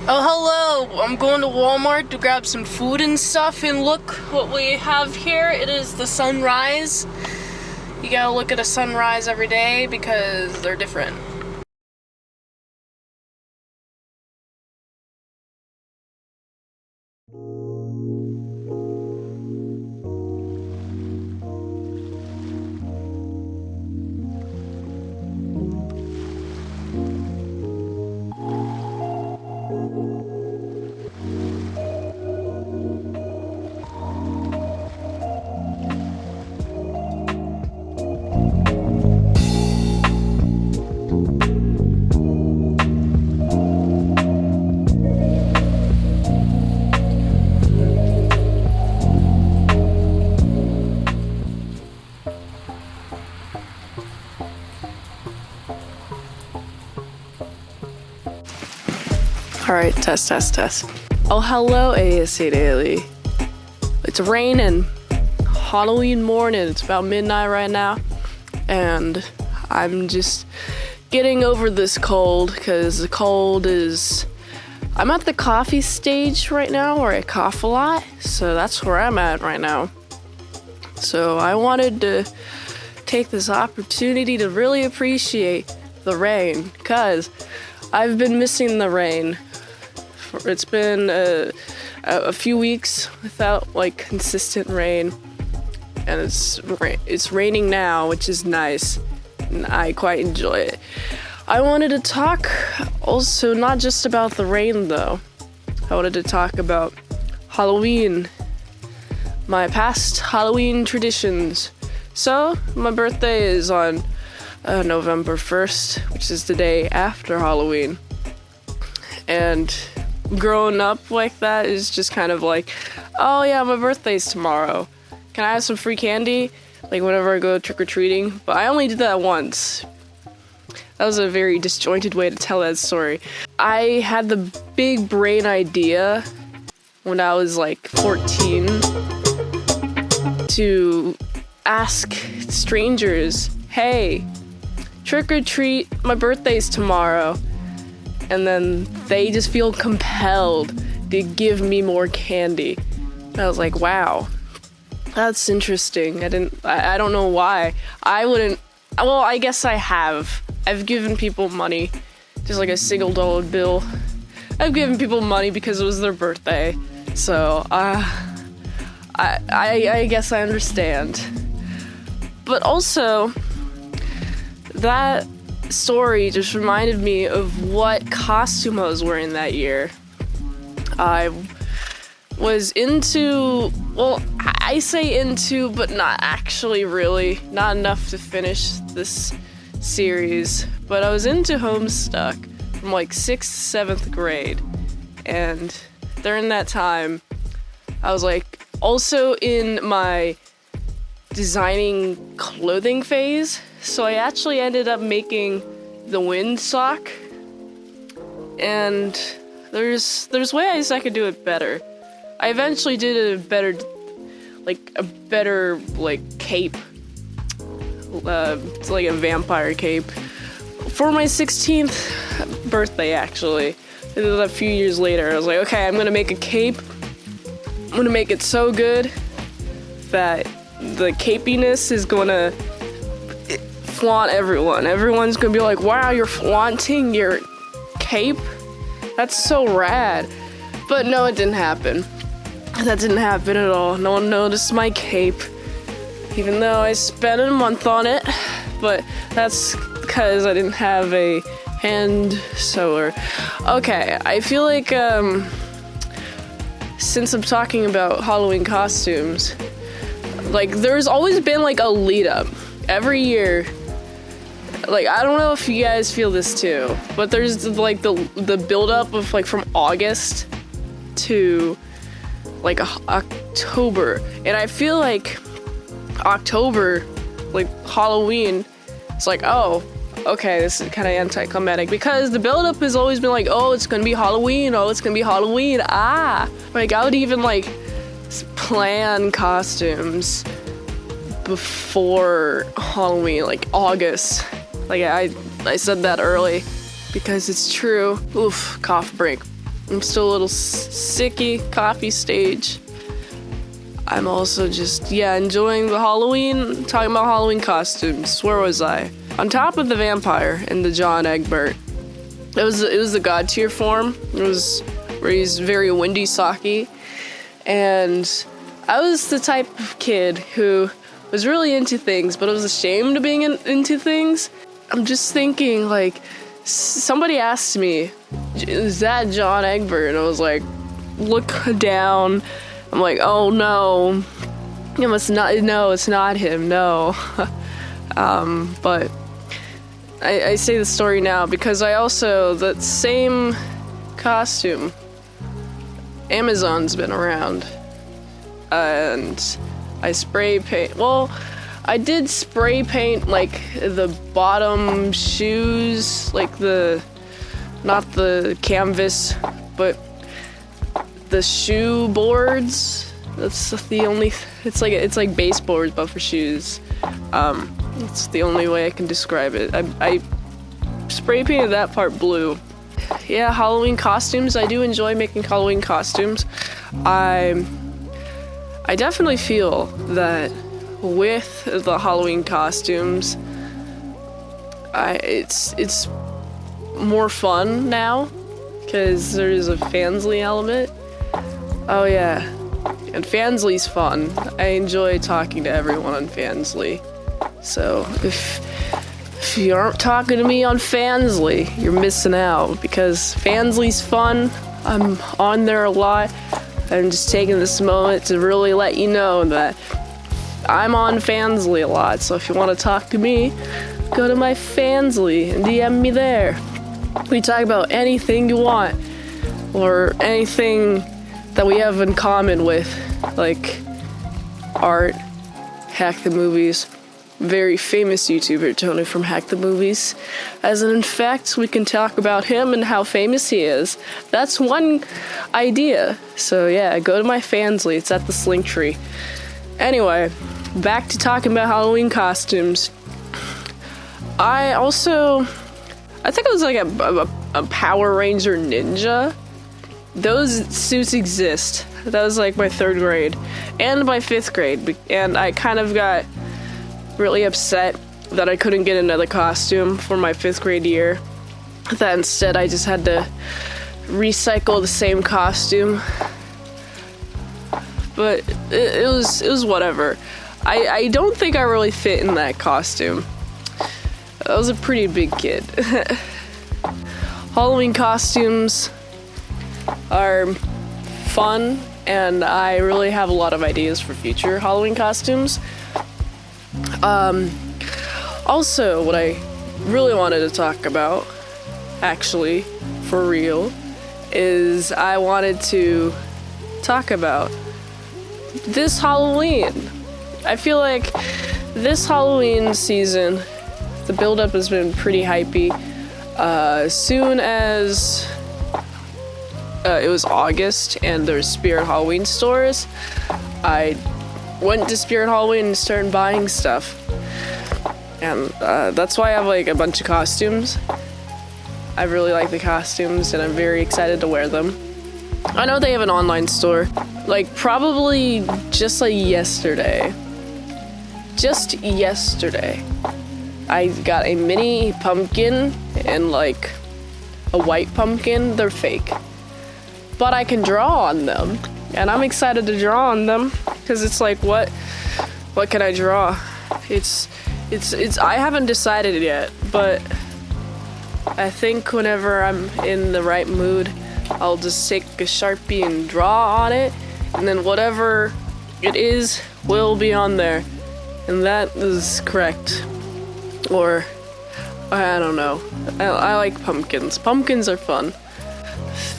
Oh, hello! I'm going to Walmart to grab some food and stuff, and look what we have here. It is the sunrise. You gotta look at a sunrise every day because they're different. Alright, test. Oh, hello, ASEDAILY. It's raining. Halloween morning. It's about midnight right now. And I'm just getting over this cold because the cold is... I'm at the coffee stage right now where I cough a lot. So that's where I'm at right now. So I wanted to take this opportunity to really appreciate the rain because I've been missing the rain. It's been a few weeks without like consistent rain, and it's raining now, which is nice, and I quite enjoy it. I wanted to talk also not just about the rain though. I wanted to talk about Halloween, my past Halloween traditions. So my birthday is on November 1st, which is the day after Halloween, and growing up like that is just kind of like, oh yeah, my birthday's tomorrow. Can I have some free candy? Like whenever I go trick-or-treating. But I only did that once. That was a very disjointed way to tell that story. I had the big brain idea when I was like 14 to ask strangers, hey, trick-or-treat, my birthday's tomorrow. And then they just feel compelled to give me more candy. And I was like, wow, that's interesting. I don't know why. I wouldn't, well, I guess I have. I've given people money, just like a single dollar bill. I've given people money because it was their birthday. So, I guess I understand. But also, that story just reminded me of what costume I was wearing that year. I was into, well, I say into, but not actually really, not enough to finish this series, but I was into Homestuck from like 6th, 7th grade, and during that time, I was like also in my designing clothing phase. So I actually ended up making the wind sock, and there's ways I could do it better. I eventually did a better cape. It's like a vampire cape for my 16th birthday. Actually, I did it a few years later. I was like, okay, I'm gonna make a cape. I'm gonna make it so good that the capiness is gonna flaunt everyone. Everyone's gonna be like, wow, you're flaunting your cape? That's so rad. But no, it didn't happen. That didn't happen at all. No one noticed my cape, even though I spent a month on it. But that's because I didn't have a hand sewer. Okay, I feel like since I'm talking about Halloween costumes, like there's always been like a lead up every year. Like, I don't know if you guys feel this too, but there's like the build up of like from August to like October, and I feel like October, like Halloween, it's like, oh, okay, this is kind of anticlimactic because the build up has always been like, oh, it's gonna be Halloween, like I would even like plan costumes before Halloween, like August. Like I said that early because it's true. Oof, cough break. I'm still a little sicky, coffee stage. I'm also just, enjoying the Halloween, talking about Halloween costumes. Where was I? On top of the vampire in the John Egbert. It was the god tier form. It was where he's very windy socky. And I was the type of kid who was really into things, but I was ashamed of being into things. I'm just thinking, like, somebody asked me, is that John Egbert? And I was like, look down. I'm like, oh no, it's not him, no. But I say the story now because I also, that same costume, Amazon's been around. And I spray paint, I did spray paint, like, the bottom shoes, like not the canvas, but the shoe boards. That's the only, it's like baseboards, but for shoes. It's the only way I can describe it. I spray painted that part blue. Yeah, Halloween costumes. I do enjoy making Halloween costumes. I definitely feel that with the Halloween costumes, it's more fun now because there's a Fansly element. Oh yeah, and Fansly's fun. I enjoy talking to everyone on Fansly. So if you aren't talking to me on Fansly, you're missing out because Fansly's fun. I'm on there a lot. I'm just taking this moment to really let you know that I'm on Fansly a lot. So if you want to talk to me, go to my Fansly and DM me there. We talk about anything you want or anything that we have in common with, like art, Hack the Movies, very famous YouTuber Tony from Hack the Movies. As in fact, we can talk about him and how famous he is. That's one idea. So yeah, go to my Fansly. It's at the Linktree. Anyway, back to talking about Halloween costumes. I think it was like a Power Ranger ninja. Those suits exist. That was like my 3rd grade and my 5th grade. And I kind of got really upset that I couldn't get another costume for my 5th grade year. That instead I just had to recycle the same costume. But it was whatever. I don't think I really fit in that costume. I was a pretty big kid. Halloween costumes are fun, and I really have a lot of ideas for future Halloween costumes. Also, what I really wanted to talk about, actually, for real, is I wanted to talk about this Halloween. I feel like this Halloween season, the build-up has been pretty hypey. As soon as it was August and there's Spirit Halloween stores, I went to Spirit Halloween and started buying stuff. And that's why I have like a bunch of costumes. I really like the costumes and I'm very excited to wear them. I know they have an online store. Like probably just like yesterday. Just yesterday. I got a mini pumpkin and like a white pumpkin. They're fake. But I can draw on them. And I'm excited to draw on them. Because it's like, what can I draw? It's I haven't decided yet, but I think whenever I'm in the right mood, I'll just take a Sharpie and draw on it, and then whatever it is will be on there. And that is correct. Or, I don't know. I like pumpkins. Pumpkins are fun.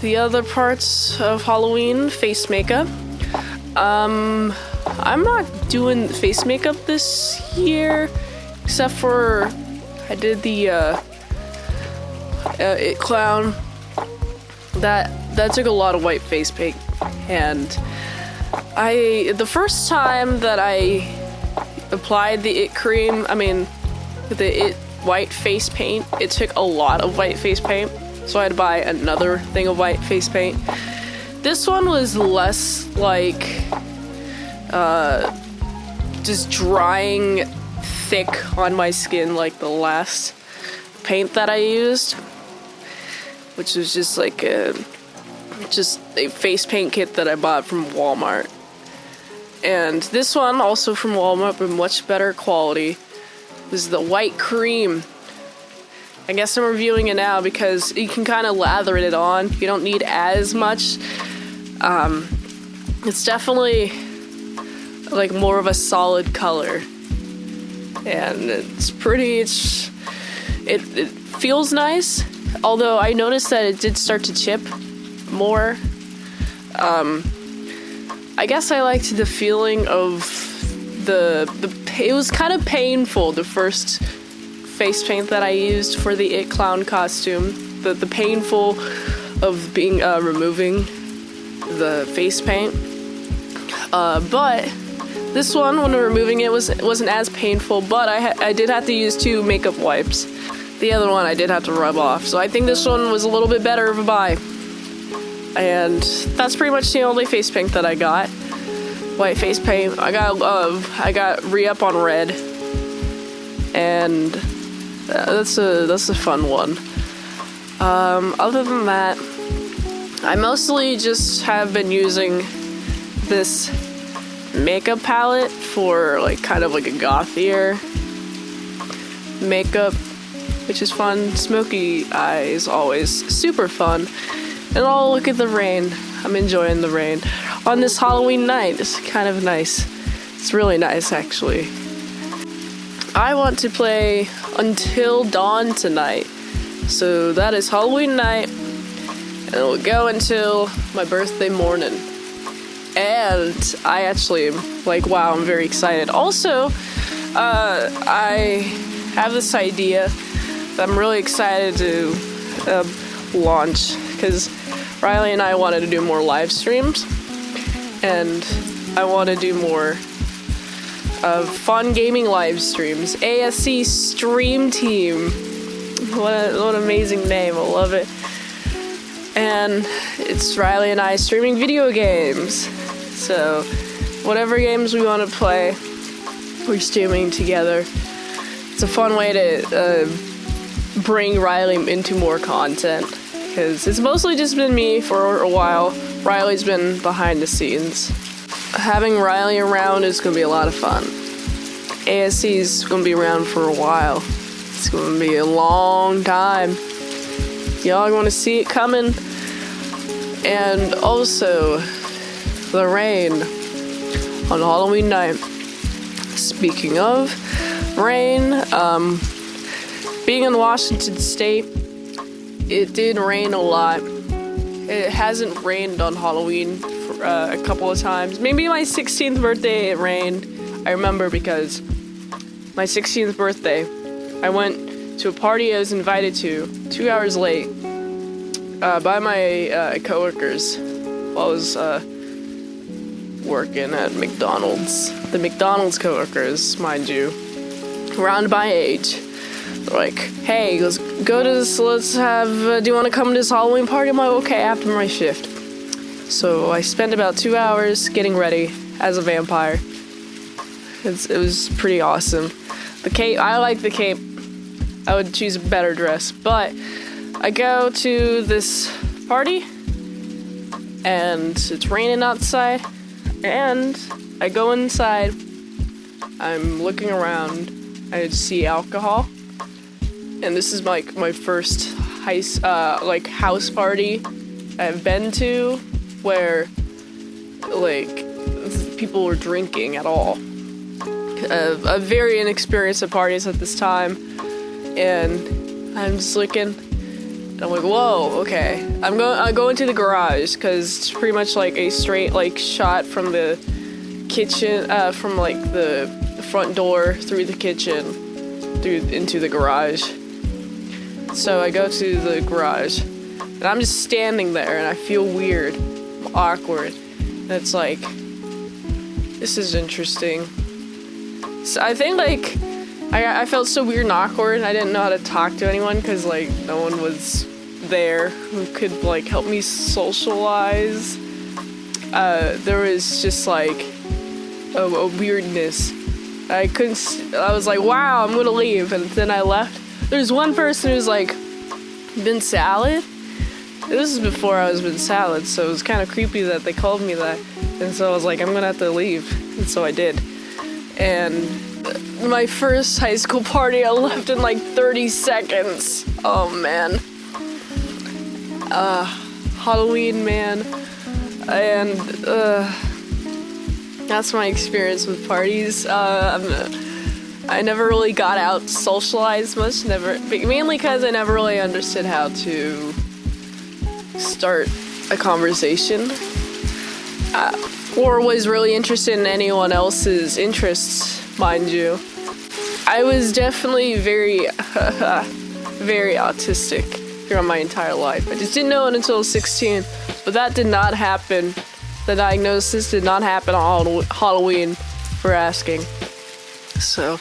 The other parts of Halloween, face makeup. I'm not doing face makeup this year, except for I did the It Clown. That took a lot of white face paint, and the first time that I applied the It cream, the It white face paint, it took a lot of white face paint, so I had to buy another thing of white face paint. This one was less like just drying thick on my skin like the last paint that I used, which was just like a face paint kit that I bought from Walmart. And this one, also from Walmart, but much better quality, was the white cream. I guess I'm reviewing it now because you can kind of lather it on. You don't need as much. It's definitely like more of a solid color. And it's pretty, it feels nice. Although I noticed that it did start to chip more. I guess I liked the feeling of it was kind of painful, the first face paint that I used for the It Clown costume. The painful of being removing the face paint. But this one, when removing it, wasn't as painful, but I did have to use 2 makeup wipes. The other one I did have to rub off, so I think this one was a little bit better of a buy. And that's pretty much the only face paint that I got. White face paint. I got re-up on red, and that's a fun one. Other than that, I mostly just have been using this makeup palette for like kind of like a gothier makeup, which is fun. Smoky eyes, always super fun. And oh, look at the rain. I'm enjoying the rain on this Halloween night. It's kind of nice. It's really nice, actually. I want to play Until Dawn tonight. So that is Halloween night, and it'll go until my birthday morning. And I actually am like, wow, I'm very excited. Also, I have this idea that I'm really excited to launch, because Riley and I wanted to do more live streams, and I want to do more fun gaming live streams. ASC Stream Team. What an amazing name. I love it. And it's Riley and I streaming video games. So whatever games we want to play, we're streaming together. It's a fun way to bring Riley into more content, because it's mostly just been me for a while. Riley's been behind the scenes. Having Riley around is going to be a lot of fun. ASC's going to be around for a while. It's going to be a long time. Y'all are going to see it coming. And also, the rain on Halloween night. Speaking of rain, being in Washington State, it did rain a lot. It hasn't rained on Halloween for a couple of times. Maybe my 16th birthday it rained. I remember because my 16th birthday, I went to a party I was invited to 2 hours late by my coworkers while I was working at McDonald's. The McDonald's coworkers, mind you, around my age. They're like, hey, let's go to this, do you want to come to this Halloween party? I'm like, okay, after my shift. So I spent about 2 hours getting ready as a vampire. It was pretty awesome. The cape, I like the cape. I would choose a better dress, but I go to this party and it's raining outside, and I go inside. I'm looking around. I see alcohol, and this is like my first house party I've been to where like people were drinking at all. I'm very inexperienced at parties at this time, and I'm just looking, and I'm like, whoa, okay. I go into the garage, because it's pretty much like a straight like shot from the kitchen, from like the front door through the kitchen, into the garage. So I go to the garage, and I'm just standing there, and I feel weird, I'm awkward, and it's like, this is interesting. So I think like I felt so weird and awkward, and I didn't know how to talk to anyone, because like no one was there who could like help me socialize. There was just like a weirdness. I was like, wow, I'm gonna leave, and then I left. There's one person who's like, Mint Salad? This is before I was Mint Salad, so it was kind of creepy that they called me that. And so I was like, I'm gonna have to leave. And so I did. And my first high school party, I left in like 30 seconds. Oh man. Halloween, man. And that's my experience with parties. I never really got out socialized much, mainly because I never really understood how to start a conversation, or was really interested in anyone else's interests, mind you. I was definitely very, very autistic throughout my entire life. I just didn't know it until I was 16, but that did not happen. The diagnosis did not happen on Halloween, for asking. So,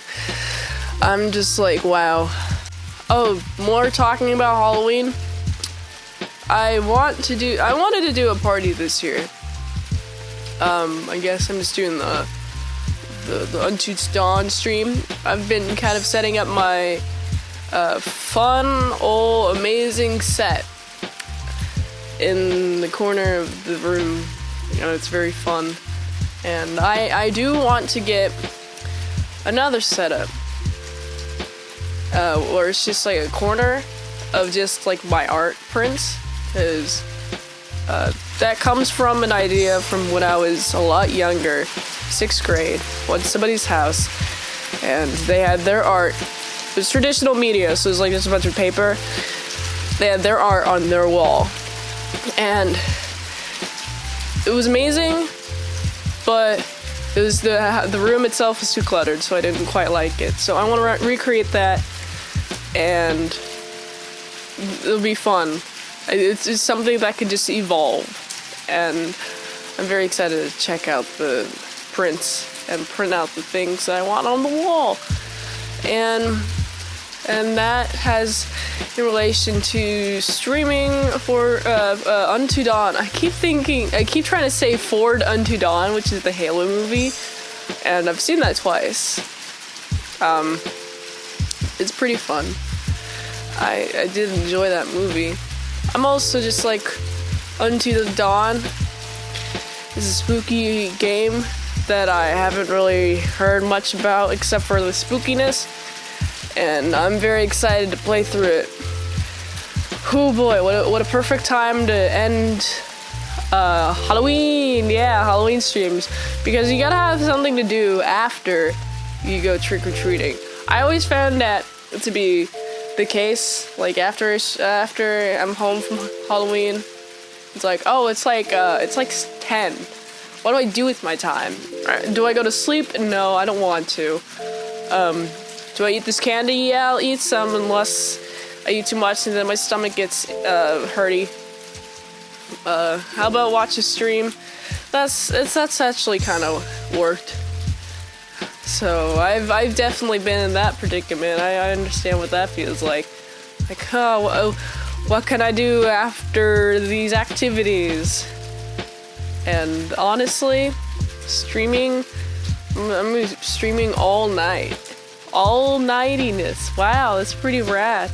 I'm just like, wow. Oh, more talking about Halloween. I wanted to do a party this year. I guess I'm just doing the Unto Dawn stream. I've been kind of setting up my fun, old, amazing set in the corner of the room. You know, it's very fun. And I do want to get another setup where it's just like a corner of just like my art prints, because that comes from an idea from when I was a lot younger, 6th grade. Went to somebody's house and they had their art. It was traditional media, so it was like just a bunch of paper. They had their art on their wall, and it was amazing, but it was the room itself was too cluttered, so I didn't quite like it. So I want to recreate that, and it'll be fun. It's something that could just evolve, and I'm very excited to check out the prints and print out the things that I want on the wall. And that has in relation to streaming for Unto Dawn. I keep trying to say Forward Unto Dawn, which is the Halo movie, and I've seen that twice. It's pretty fun. I did enjoy that movie. I'm also just like, Unto the Dawn is a spooky game that I haven't really heard much about except for the spookiness, and I'm very excited to play through it. Oh boy, what a perfect time to end Halloween. Yeah, Halloween streams, because you gotta have something to do after you go trick-or-treating. I always found that to be the case. Like after I'm home from Halloween, it's like, oh, it's like 10. What do I do with my time? Do I go to sleep? No, I don't want to. Do I eat this candy? Yeah, I'll eat some, unless I eat too much and then my stomach gets hurty. How about watch a stream? That's actually kind of worked. So I've definitely been in that predicament. I understand what that feels like. Like, oh, what can I do after these activities? And honestly, streaming, I'm streaming all night. All nightiness. Wow, that's pretty rad.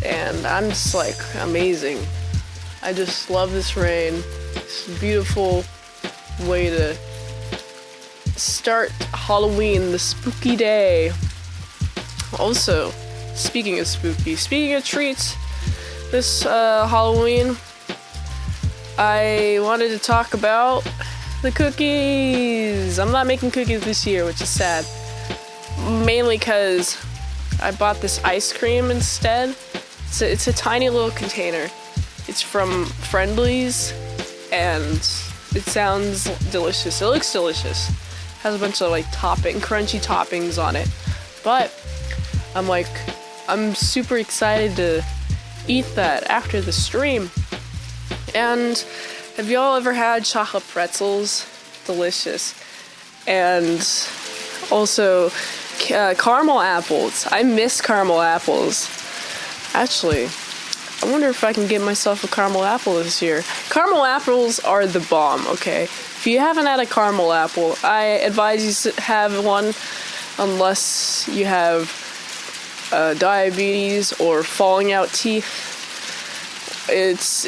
And I'm just like, amazing. I just love this rain. It's a beautiful way to start Halloween, the spooky day. Also, speaking of spooky, speaking of treats, this Halloween, I wanted to talk about the cookies. I'm not making cookies this year, which is sad. Mainly because I bought this ice cream instead. It's a tiny little container. It's from Friendly's, and it sounds delicious. It looks delicious. Has a bunch of like crunchy toppings on it. But I'm super excited to eat that after the stream. And have y'all ever had chocolate pretzels? Delicious. And also caramel apples. I miss caramel apples. Actually, I wonder if I can get myself a caramel apple this year. Caramel apples are the bomb, okay? If you haven't had a caramel apple, I advise you to have one unless you have diabetes or falling out teeth. It's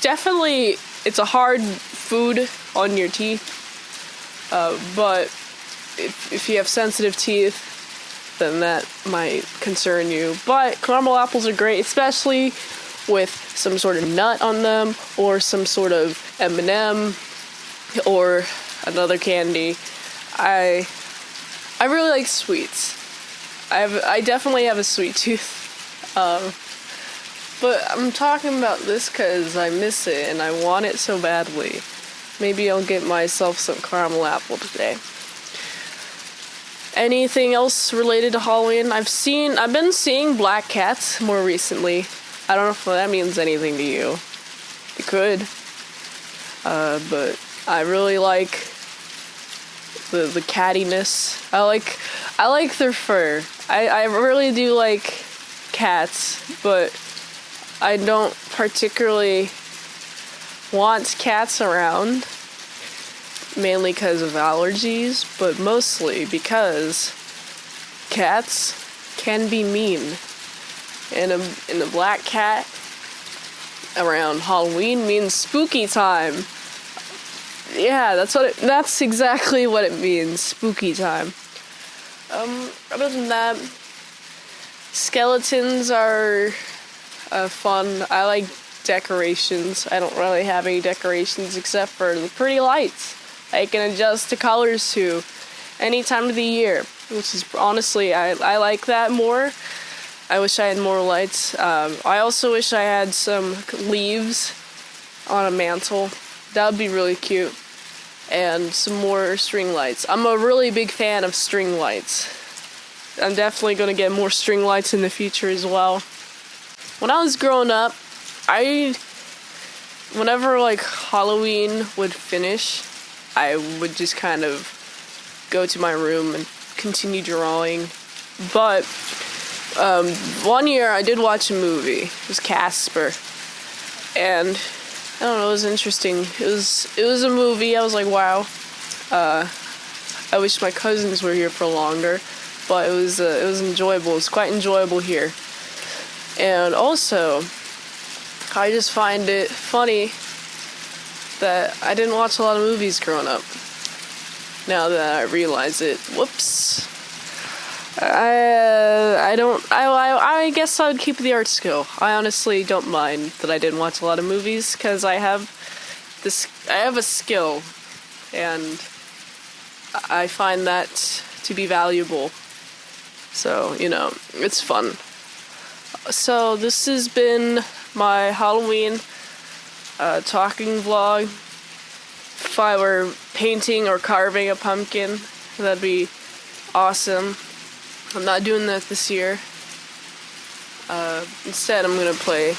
definitely a hard food on your teeth, but if you have sensitive teeth, then that might concern you. But caramel apples are great, especially with some sort of nut on them, or some sort of M&M, or another candy. I really like sweets. I definitely have a sweet tooth. But I'm talking about this because I miss it and I want it so badly. Maybe I'll get myself some caramel apple today. Anything else related to Halloween? I've been seeing black cats more recently. I don't know if that means anything to you. It could. But I really like the cattiness. I like their fur. I really do like cats, but I don't particularly want cats around, mainly because of allergies, but mostly because cats can be mean. And a black cat around Halloween means spooky time. Yeah, that's exactly what it means, spooky time. Other than that, skeletons are fun. I like decorations. I don't really have any decorations except for the pretty lights I can adjust the colors to any time of the year, which is honestly, I like that more. I wish I had more lights. I also wish I had some leaves on a mantle. That would be really cute. And some more string lights. I'm a really big fan of string lights. I'm definitely going to get more string lights in the future as well. When I was growing up, whenever like Halloween would finish, I would just kind of go to my room and continue drawing. But one year I did watch a movie. It was Casper. And I don't know, it was interesting. It was a movie. I was like, wow. I wish my cousins were here for longer, but it was enjoyable. It was quite enjoyable here. And also, I just find it funny that I didn't watch a lot of movies growing up. Now that I realize it, whoops. I guess I would keep the art skill. I honestly don't mind that I didn't watch a lot of movies, because I have a skill, and I find that to be valuable. So, it's fun. So this has been my Halloween talking vlog. If I were painting or carving a pumpkin, that'd be awesome. I'm not doing that this year. Instead, I'm going to play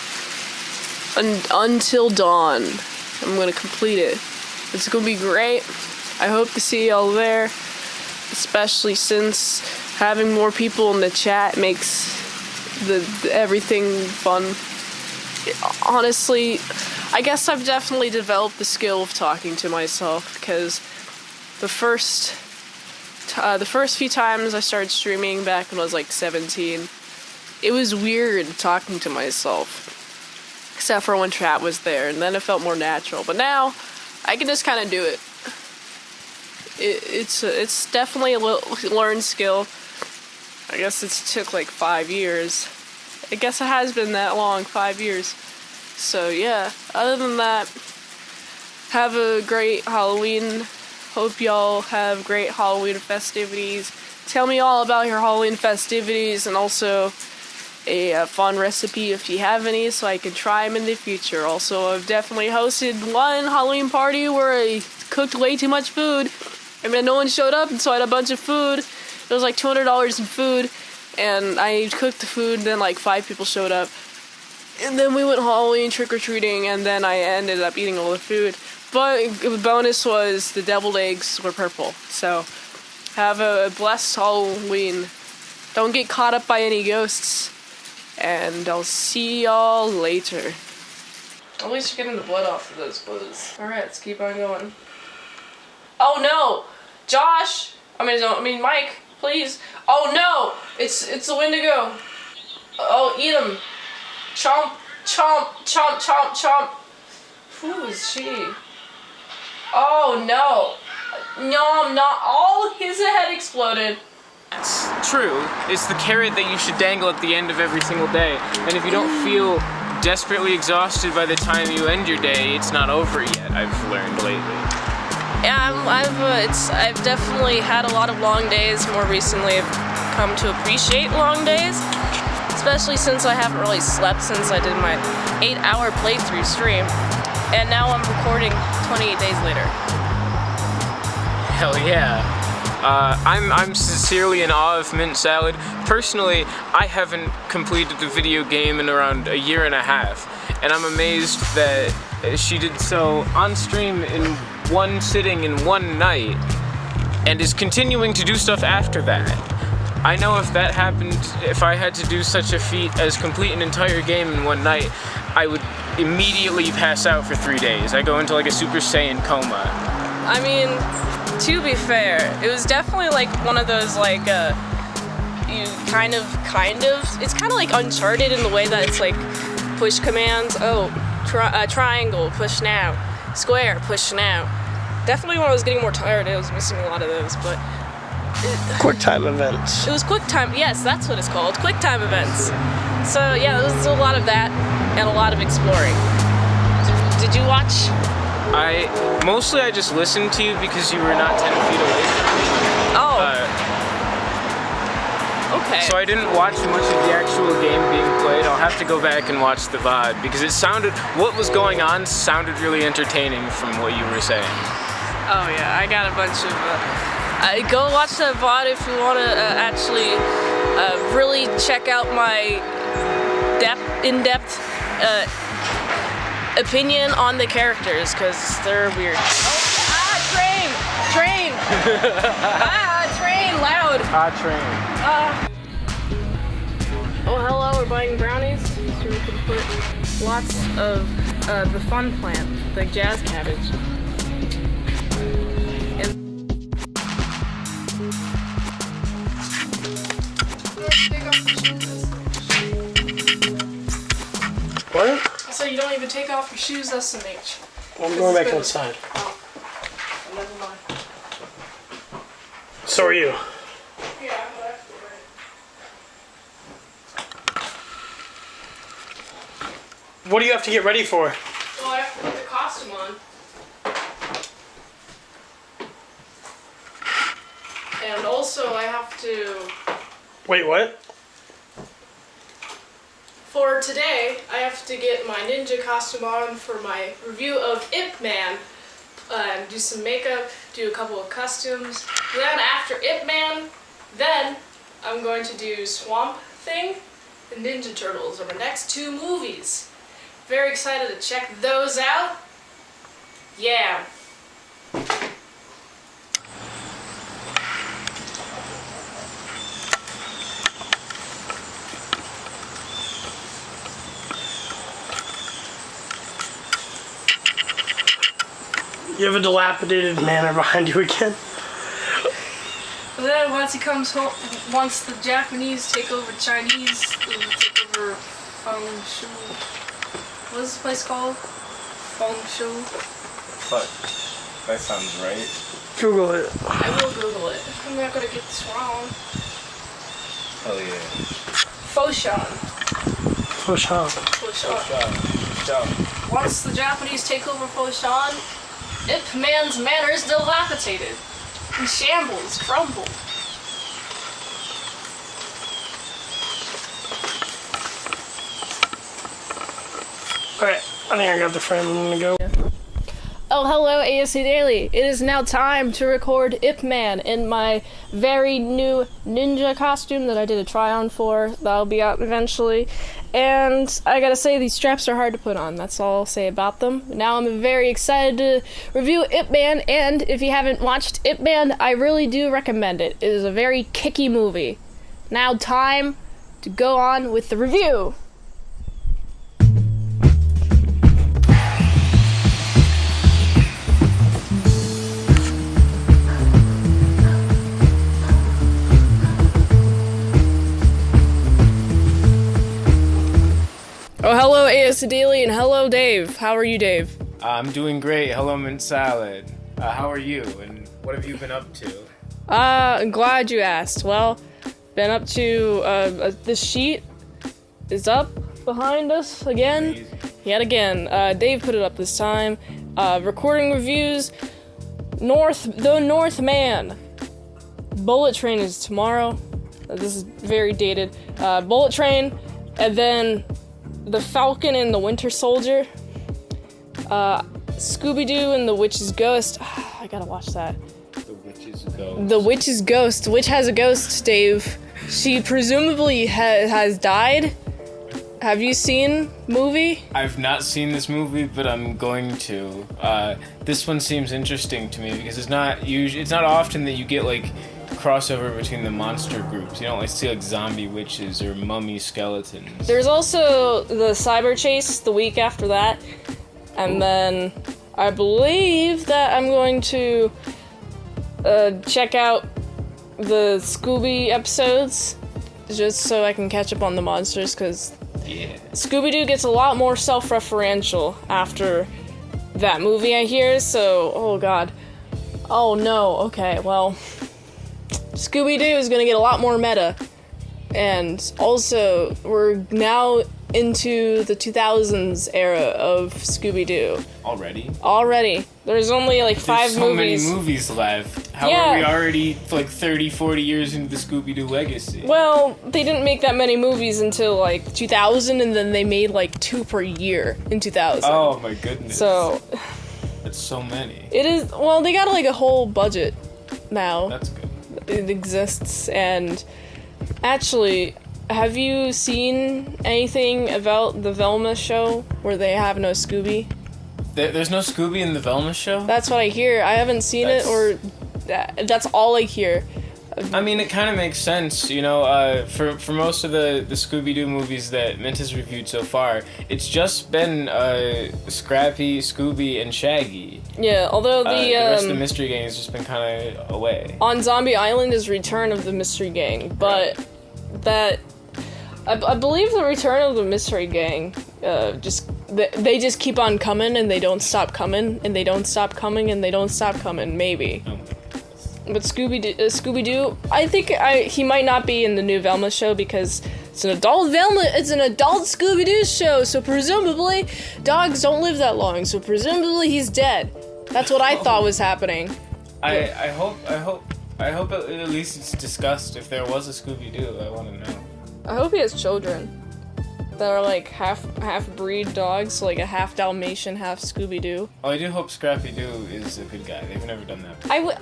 Until Dawn. I'm going to complete it. It's going to be great. I hope to see y'all there, especially since having more people in the chat makes the everything fun. Honestly, I guess I've definitely developed the skill of talking to myself, because the first few times I started streaming back when I was like 17, it was weird talking to myself, except for when chat was there, and then it felt more natural. But now I can just kind of do it. It's definitely a learned skill. I guess it took like 5 years. I guess it has been that long, 5 years. So yeah, other than that, have a great Halloween. Hope y'all have great Halloween festivities. Tell me all about your Halloween festivities, and also a fun recipe if you have any, so I can try them in the future. Also, I've definitely hosted one Halloween party where I cooked way too much food, and then no one showed up, and so I had a bunch of food. It was like $200 in food, and I cooked the food, and then like 5 people showed up. And then we went Halloween trick-or-treating, and then I ended up eating all the food. But the bonus was the deviled eggs were purple. So, have a blessed Halloween. Don't get caught up by any ghosts. and I'll see y'all later. At least you're getting the blood off of those clothes. Alright, let's keep on going. Oh no! Josh! I mean Mike, please. Oh no! It's the Wendigo. Oh, eat him. Chomp, chomp, chomp, chomp, chomp. Who is she? Oh no. Nom, not all his head exploded. That's true. It's the carrot that you should dangle at the end of every single day. And if you don't feel desperately exhausted by the time you end your day, it's not over yet, I've learned lately. Yeah, I've definitely had a lot of long days. More recently, I've come to appreciate long days, especially since I haven't really slept since I did my 8-hour playthrough stream, and now I'm recording 28 days later. Hell yeah. I'm sincerely in awe of Mint Salad. Personally, I haven't completed a video game in around a year and a half, and I'm amazed that she did so on stream in one sitting in one night, and is continuing to do stuff after that. I know if that happened, if I had to do such a feat as complete an entire game in one night, I would immediately pass out for 3 days. I go into like a Super Saiyan coma. I mean, to be fair, it was definitely like one of those like, you kind of, it's kind of like Uncharted in the way that it's like push commands. Oh, triangle, push now. Square, push now. Definitely when I was getting more tired, I was missing a lot of those, but... Quick time events. It was quick time, yes, that's what it's called, quick time events. So yeah, there was a lot of that, and a lot of exploring. Did you watch? Mostly I just listened to you because you were not 10 feet away from me. Oh. Okay. So I didn't watch much of the actual game being played. I'll have to go back and watch the VOD because what was going on sounded really entertaining from what you were saying. Oh yeah, I got a bunch of, go watch that VOD if you want to actually really check out my in-depth opinion on the characters, because they're weird. Oh, train! Train! Train, loud! Train. Oh, hello, we're buying brownies, so we can put lots of the fun plant, the jazz cabbage. What? So you don't even take off your shoes, that's an H. I'm going back outside. Oh, never mind. So are you. Yeah, What do you have to get ready for? well, I have to put the costume on. And also I have to... Wait, what? For today, I have to get my ninja costume on for my review of Ip Man. Do some makeup, do a couple of costumes. Then after Ip Man, then I'm going to do Swamp Thing and Ninja Turtles are my next 2 movies. Very excited to check those out. Yeah. You have a dilapidated manor behind you again? But then once he comes home, once the Japanese take over Chinese, they take over Feng Shui. What is this place called? Feng Shui? Fuck. That sounds right. Google it. I will Google it. I'm not gonna get this wrong. Hell yeah. Foshan. Foshan. Foshan. Once the Japanese take over Foshan, Ip Man's manor is dilapidated. In shambles, crumbled. Alright, I think I got the frame. I'm gonna go. Oh, hello, ASC Daily. It is now time to record Ip Man in my very new ninja costume that I did a try-on for. That'll be out eventually. And I gotta say, these straps are hard to put on. That's all I'll say about them. Now I'm very excited to review Ip Man, and if you haven't watched Ip Man, I really do recommend it. It is a very kicky movie. Now time to go on with the review. Oh, hello, ASEDAILY, and hello, Dave. How are you, Dave? I'm doing great. Hello, Mint Salad. How are you, and what have you been up to? I'm glad you asked. Well, been up to, this sheet is up behind us again. Amazing. Yet again. Dave put it up this time. Recording reviews. The Northman. Bullet Train is tomorrow. This is very dated. Bullet Train, and then The Falcon and the Winter Soldier. Scooby-Doo and the Witch's Ghost. I gotta watch that. The Witch's Ghost. The Witch's Ghost. The witch has a ghost, Dave. She presumably has died. Have you seen movie? I've not seen this movie, but I'm going to. This one seems interesting to me because it's not often that you get like crossover between the monster groups. You don't like see like zombie witches or mummy skeletons. There's also the Cyber Chase the week after that. And then I believe that I'm going to check out the Scooby episodes just so I can catch up on the monsters, because Scooby-Doo gets a lot more self-referential after that movie, I hear, so, oh god. Oh no, okay, well, Scooby-Doo is gonna get a lot more meta. And also, we're now into the 2000s era of Scooby-Doo. Already. There's only like 5 movies. So many movies left. How Yeah. are we already like 30, 40 years into the Scooby-Doo legacy? Well, they didn't make that many movies until like 2000, and then they made like 2 per year in 2000. Oh my goodness. So, that's so many. it is, well, they got like a whole budget now. That's good. It exists, and actually, have you seen anything about the Velma show where they have no Scooby? There's no Scooby in the Velma show? That's what I hear. I haven't seen it, or that's all I hear. I mean, it kind of makes sense, you know, for most of the Scooby-Doo movies that Mint has reviewed so far, it's just been Scrappy, Scooby, and Shaggy. Yeah, although the rest of the Mystery Gang has just been kind of away. On Zombie Island is Return of the Mystery Gang, but that... I believe the Return of the Mystery Gang, they just keep on coming, and they don't stop coming, and they don't stop coming, and they don't stop coming, maybe. Oh. But Scooby-Doo, I think he might not be in the new Velma show because it's an adult Scooby-Doo show, so presumably dogs don't live that long, so presumably he's dead. That's what I thought was happening. I hope at least it's discussed. If there was a Scooby-Doo, I want to know. I hope he has children that are like half breed dogs, like a half Dalmatian, half Scooby-Doo. Oh, I do hope Scrappy-Doo is a good guy. They've never done that before.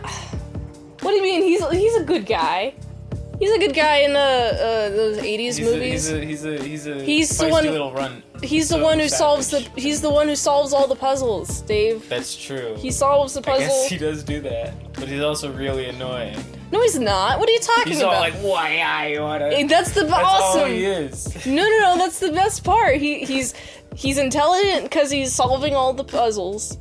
What do you mean? He's a good guy. He's a good guy in those 80s movies. He's a He's the feisty one. little runt. He's the one who solves all the puzzles, Dave. That's true. He solves the puzzle. I guess he does do that, but he's also really annoying. No, he's not. What are you talking He's about? all like, "Why I wanna?" That's awesome. all he is. No. That's the best part. He's intelligent because he's solving all the puzzles,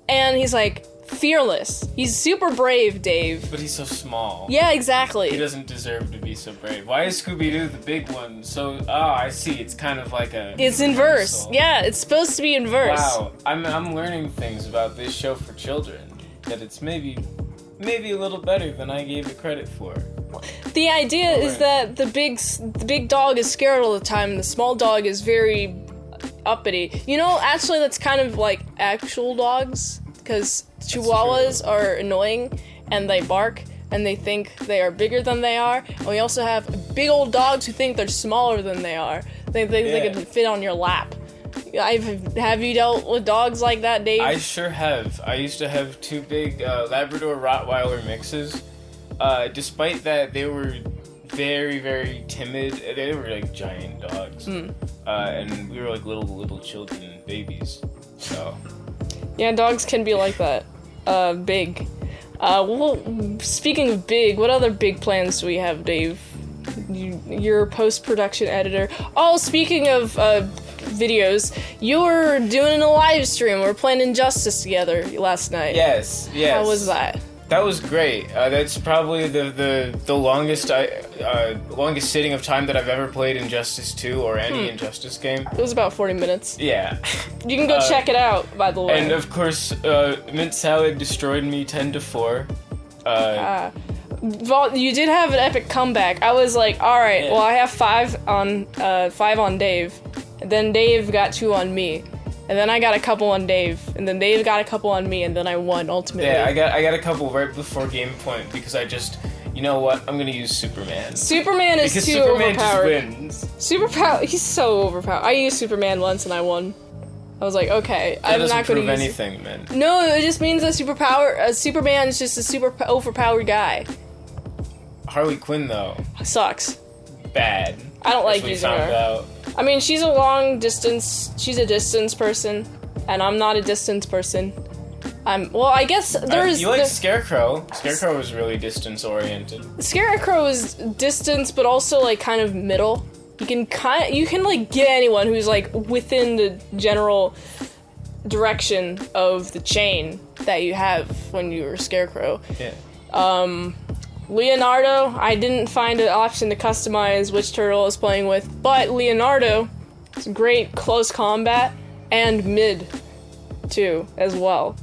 and he's like fearless. He's super brave, Dave. But he's so small. Yeah, exactly. He doesn't deserve to be so brave. Why is Scooby-Doo the big one? So, I see. It's kind of like a... It's inverse. Yeah, it's supposed to be inverse. Wow. I'm learning things about this show for children. That it's maybe a little better than I gave it credit for. The idea is that the big dog is scared all the time, and the small dog is very uppity. You know, actually, that's kind of like actual dogs, because Chihuahuas are annoying, and they bark, and they think they are bigger than they are. And we also have big old dogs who think they're smaller than they are. They can fit on your lap. Have you dealt with dogs like that, Dave? I sure have. I used to have 2 big Labrador Rottweiler mixes. Despite that, they were very, very timid. They were like giant dogs. And we were like little children, babies. So... Yeah, dogs can be like that. Big. Well, speaking of big, what other big plans do we have, Dave? your post-production editor. Oh, speaking of videos, you were doing a live stream. We're playing Injustice together last night. Yes. How was that? That was great. That's probably the longest longest sitting of time that I've ever played Injustice 2 or any Injustice game. It was about 40 minutes. Yeah. You can go check it out, by the way. And of course, Mint Salad destroyed me 10-4. You did have an epic comeback. I was like, all right, well, I have 5 on Dave, and then Dave got 2 on me. And then I got a couple on Dave, and then Dave got a couple on me, and then I won ultimately. Yeah, I got a couple right before game point because I just, you know what? I'm gonna use Superman. Superman is because too Superman overpowered. Just wins. He's so overpowered. I used Superman once and I won. I was like, okay, I'm not going to use anything, man. No, it just means that Superman is just a super overpowered guy. Harley Quinn though Sucks. Bad. I don't like we using found her. Out. I mean, she's a distance person, and I'm not a distance person. I guess You like Scarecrow. Scarecrow was really distance oriented. Scarecrow is distance, but also like kind of middle. You can like get anyone who's like within the general direction of the chain that you have when you're Scarecrow. Yeah. Leonardo, I didn't find an option to customize which turtle I was playing with, but Leonardo is great close combat and mid too as well.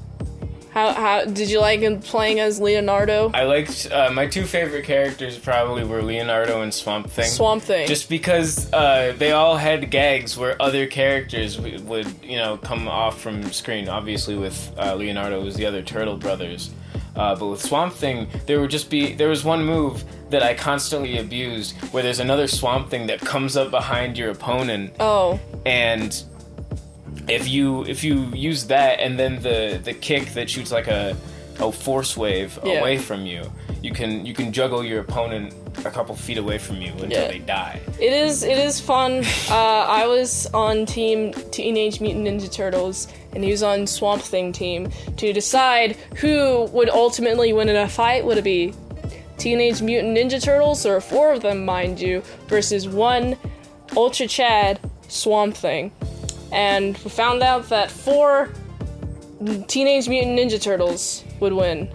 How did you like playing as Leonardo? I liked my 2 favorite characters probably were Leonardo and Swamp Thing. Swamp Thing. Just because they all had gags where other characters would come off from screen. Obviously with Leonardo was the other Turtle brothers. But with Swamp Thing, there was one move that I constantly abused where there's another Swamp Thing that comes up behind your opponent. Oh. And if you use that and then the kick that shoots like a force wave away from you, you can juggle your opponent a couple feet away from you until they die. It is fun. I was on Team Teenage Mutant Ninja Turtles, and he was on Swamp Thing team to decide who would ultimately win in a fight. Would it be Teenage Mutant Ninja Turtles, or 4 of them, mind you, versus 1 Ultra Chad Swamp Thing? And we found out that 4 Teenage Mutant Ninja Turtles would win.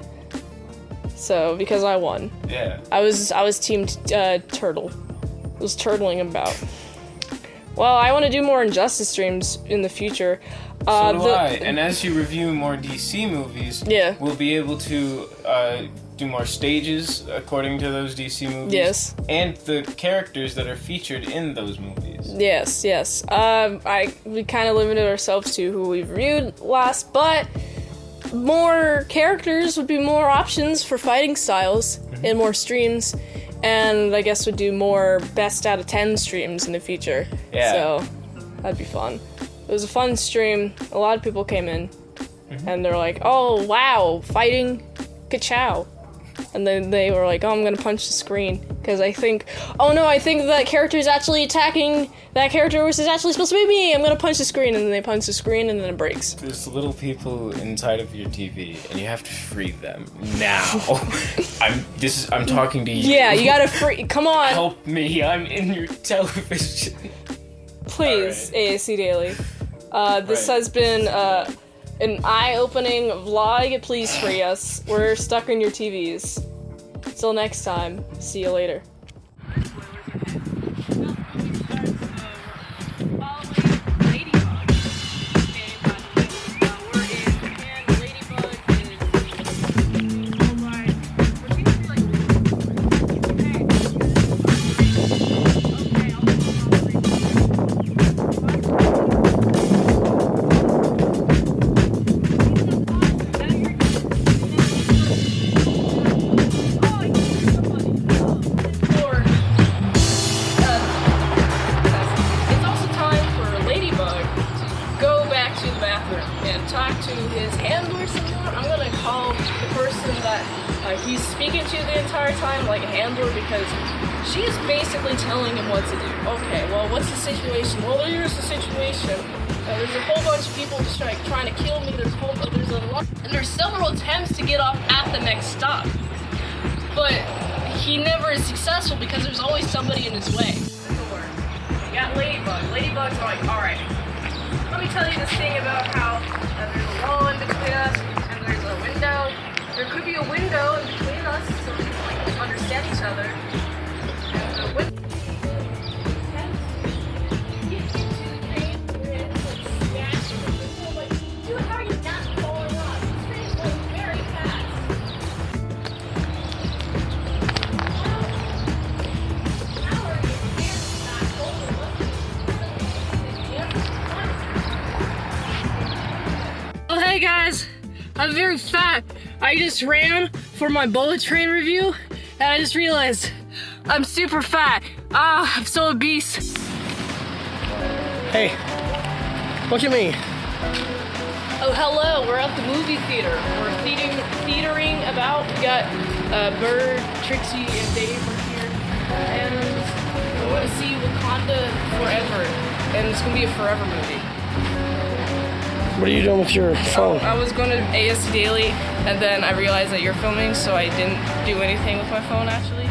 So, because I won. Yeah. I was Team Turtle. I was turtling about. Well, I want to do more Injustice streams in the future. So do I. And as you review more DC movies, we'll be able to do more stages according to those DC movies. Yes. And the characters that are featured in those movies. Yes. We kind of limited ourselves to who we've reviewed last, but more characters would be more options for fighting styles and more streams, and I guess we'd do more best out of 10 streams in the future. Yeah. So that'd be fun. It was a fun stream. A lot of people came in, and they're like, "Oh wow, fighting, ka-chow," and then they were like, "Oh, I'm gonna punch the screen because I think that character is actually attacking that character, which is actually supposed to be me. I'm gonna punch the screen," and then they punch the screen, and then it breaks. There's little people inside of your TV, and you have to free them now. I'm talking to you. Yeah, you gotta free. Come on. Help me! I'm in your television. Please, Right. ASC Daily. This has been an eye-opening vlog. Please free us. We're stuck in your TVs. Till next time. See you later. He's speaking to the entire time like a handler because she's basically telling him what to do. Okay, well, what's the situation? Well, here's the situation. There's a whole bunch of people just trying to kill me. And there's several attempts to get off at the next stop. But he never is successful because there's always somebody in his way. We got Ladybug. Ladybug's like, alright, let me tell you this thing about how there's a wall in between us and there's a window. There could be a window in between us so we can like understand each other. And the window. Hey guys, I'm very fat. I just ran for my bullet train review and I just realized I'm super fat. I'm so obese. Hey, look at me. Oh, hello, we're at the movie theater. We're theatering about. We got Bird, Trixie, and Dave are here. And we want to see Wakanda Forever. And it's going to be a forever movie. What are you doing with your phone? I was going to ASEDAILY, and then I realized that you're filming, so I didn't do anything with my phone, actually.